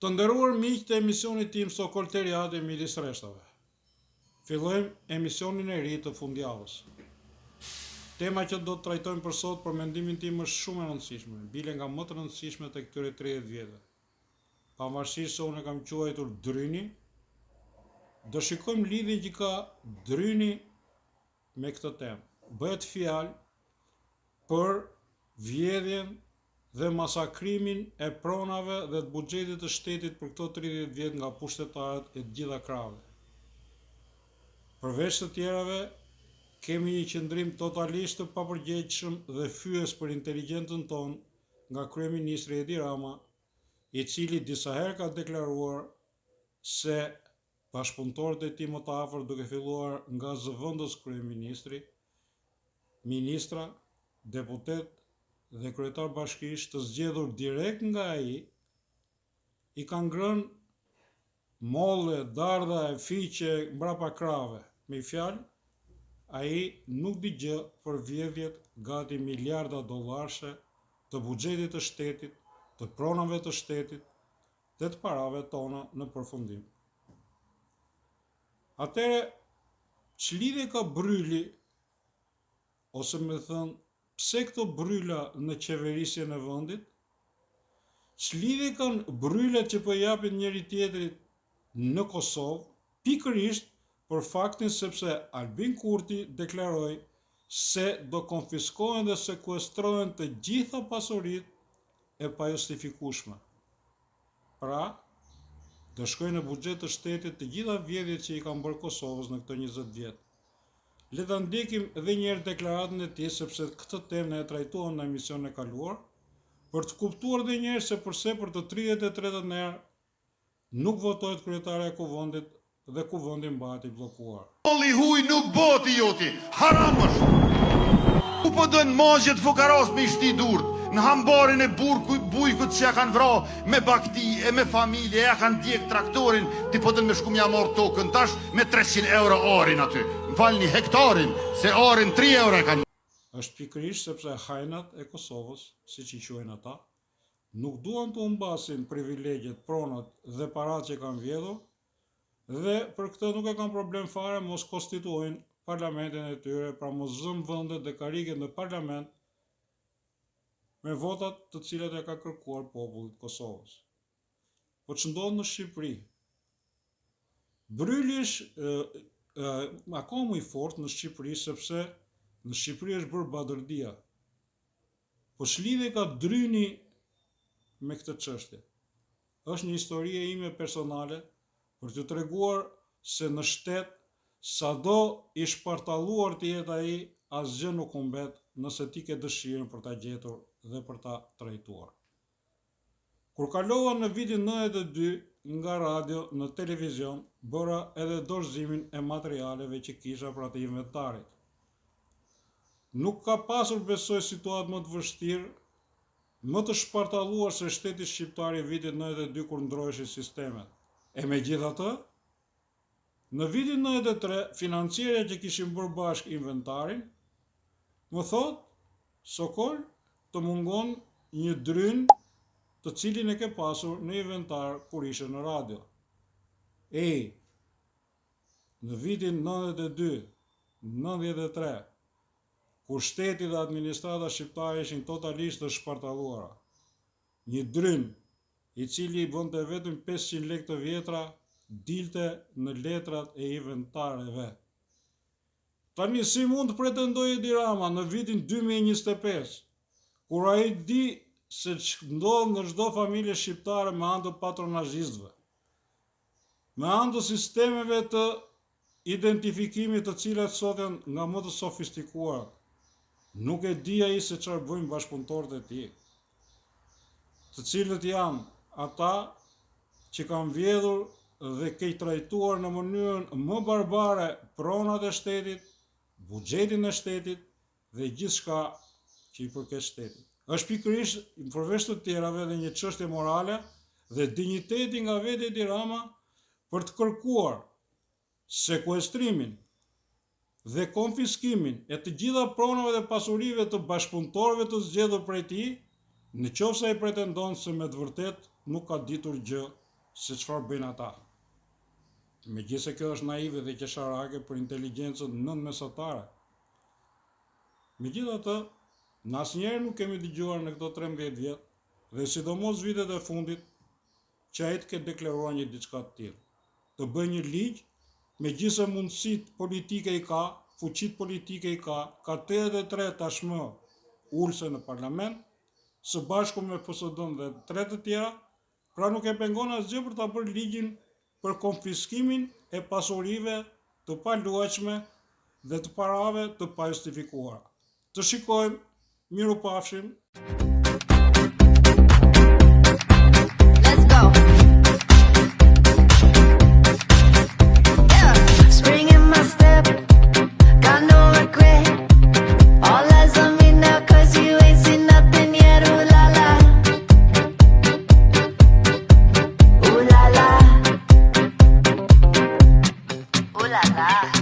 Të nderuar miq të emisionit tim Sokolteriade midis rreshtave. Fillojmë emisionin e ri të fundjavës. Tema që do të trajtojmë për sot për mendimin tim është shumë e rëndësishme, bile nga më të rëndësishmet e këtyre 30 vjetëve. Pavarësisht se unë e kam quajtur dryni, do shikojmë lidhjen që ka dryni me këtë temë. Bëhet fjalë për vjedhjen dhe masakrimin e pronave dhe të buxhetit të shtetit për këto 30 vjet nga pushtetarët e të gjitha krahëve. Përveç të tjerave, kemi një qëndrim totalisht të papërgjegjshëm dhe fyes për inteligjencën tonë nga kryeministri Edi Rama, i cili disa herë ka deklaruar se bashkëpunëtorët e tij më të afërt, duke filluar nga zëvendës kryeministri, ministra, deputet dhe kryetar bashkisht të zgjedhur direkt nga ai, i kanë ngrënë molle, dardha e fiqe mbrapa krahëve. Me fjalë, ai nuk di gjë për vjedhjet gati miliarda dollarëshe të buxhetit të shtetit, të pronave të shtetit dhe të parave tona në përfundim. Atëre, ç'lidhje ka bryli, ose me thënë, pse këto bryla në qeverisjen e vendit? Ç'lidhje kanë brylat që po japin njëri tjetrit në Kosovë, pikërisht për faktin sepse Albin Kurti deklaroi se do konfiskohen dhe sekuestrohen të gjitha pasuritë e pajustifikueshme. Pra, do shkojnë në buxhet të shtetit të gjitha vjedhjet që i kanë bërë Kosovës në këto 20 vjet. Le ta ndjekim edhe një herë deklaratën e tij, sepse këtë temë ne e trajtuam në emisionin e kaluar, për të kuptuar edhe një herë se përse për të 33-ën herë nuk votohet kryetare e kuvendit dhe kuvendi mbahet i bllokuar. Molli huj nuk boti joti, haram është. U po dojnë mazhet fukaros me shti durt, në hambarin e bujkut që ja kanë vra me bakti e me familje, ja kanë djek traktorin, ti po dojnë me shku mja marrë tokën tash me 300 euro arin aty. Falni hektarin, se arin 3 euro e kanë. Është pikërisht sepse hajnat e Kosovës, siç i quajnë ata, nuk duan të humbasin privilegjet, pronat dhe paratë që kanë vjedhur, dhe për këtë nuk e kanë problem fare mos konstituojnë parlamentin e tyre, pra mos zëm vendet dhe kariket në parlament me votat të cilat e ka kërkuar populli i Kosovës. Po ç'ndodh në Shqipëri? Bryli është akoma i fortë në Shqipëri, sepse në Shqipëri është bërë badërdia. Po ç'lidhje ka dryni me këtë çështje? Është një histori e ime personale për t'ju treguar se në shtet, sado i shpartalluar të jetë ai, asgjë nuk humbet nëse ti ke dëshirën për ta gjetur dhe për ta trajtuar. Kur kalova në vitin 92 nga radio në televizion, bëra edhe dorëzimin e materialeve që kisha për atë inventarit. Nuk ka pasur, besoj, situatë më të vështirë, më të shpartalluar se shteti shqiptar i vitit 92 kur ndroheshin sistemet. E megjithatë, në vitin 93, financierja që kishin bërë bashkë inventarin, më thot, Sokol, të mungon një dryn të cilin e ke pasur në inventar kur ishe në radio. Në vitin 92, 93, kur shteti dhe administrata shqiptare ishin totalisht të shpartalluara, një dryn i cili bënte vetëm 500 lekë të vjetra, dilte në letrat e inventareve. Tani si mund të pretendojë Edi Rama në vitin 2025, kur ai di se ç'ndodh në çdo familje shqiptare me anë të patronazhistëve, me anë të sistemeve të identifikimit të cilat sot janë nga më të sofistikuara. Nuk e di ai se çfarë bëjnë bashkëpunëtorët e tij, të cilët janë ata që kanë vjedhur dhe ke trajtuar në mënyrën më barbare pronat e shtetit, buxhetin e shtetit dhe gjithçka që i përket shtetit. Është pikërisht, përveç të tjerave, dhe një çështje morale dhe dinjiteti nga vetë Edi Rama për të kërkuar sekuestrimin dhe konfiskimin e të gjitha pronave dhe pasurive të bashkëpunëtorëve të zgjedhur prej tij, në qoftë se ai pretendon se me të vërtet nuk ka ditur gjë se çfarë bëjnë ata. Megjithëse kjo është naive dhe qesharake për inteligjencën nënmesatare. Megjithatë, në asnjëherë nuk kemi dëgjuar në këto 13 vjet, dhe sidomos vitet e fundit, që ai të ketë deklaruar një diçka të tillë. Të bëjë një ligj, megjithëse mundësitë politike i ka, fuqitë politike i ka 83 tashmë ulse në parlament, së bashku me PSD-n dhe 3 të tjera, pra nuk e pengon asgjë për ta bërë ligjin për konfiskimin e pasurive të paluajtshme dhe të parave të pajustifikuara. Të shikojmë, mirupafshim. Let's go. Yeah, spring in my step, got no regret. All eyes on me now, 'cause you ain't seen nothing yet. Ooh la la, ooh la la, ooh la la.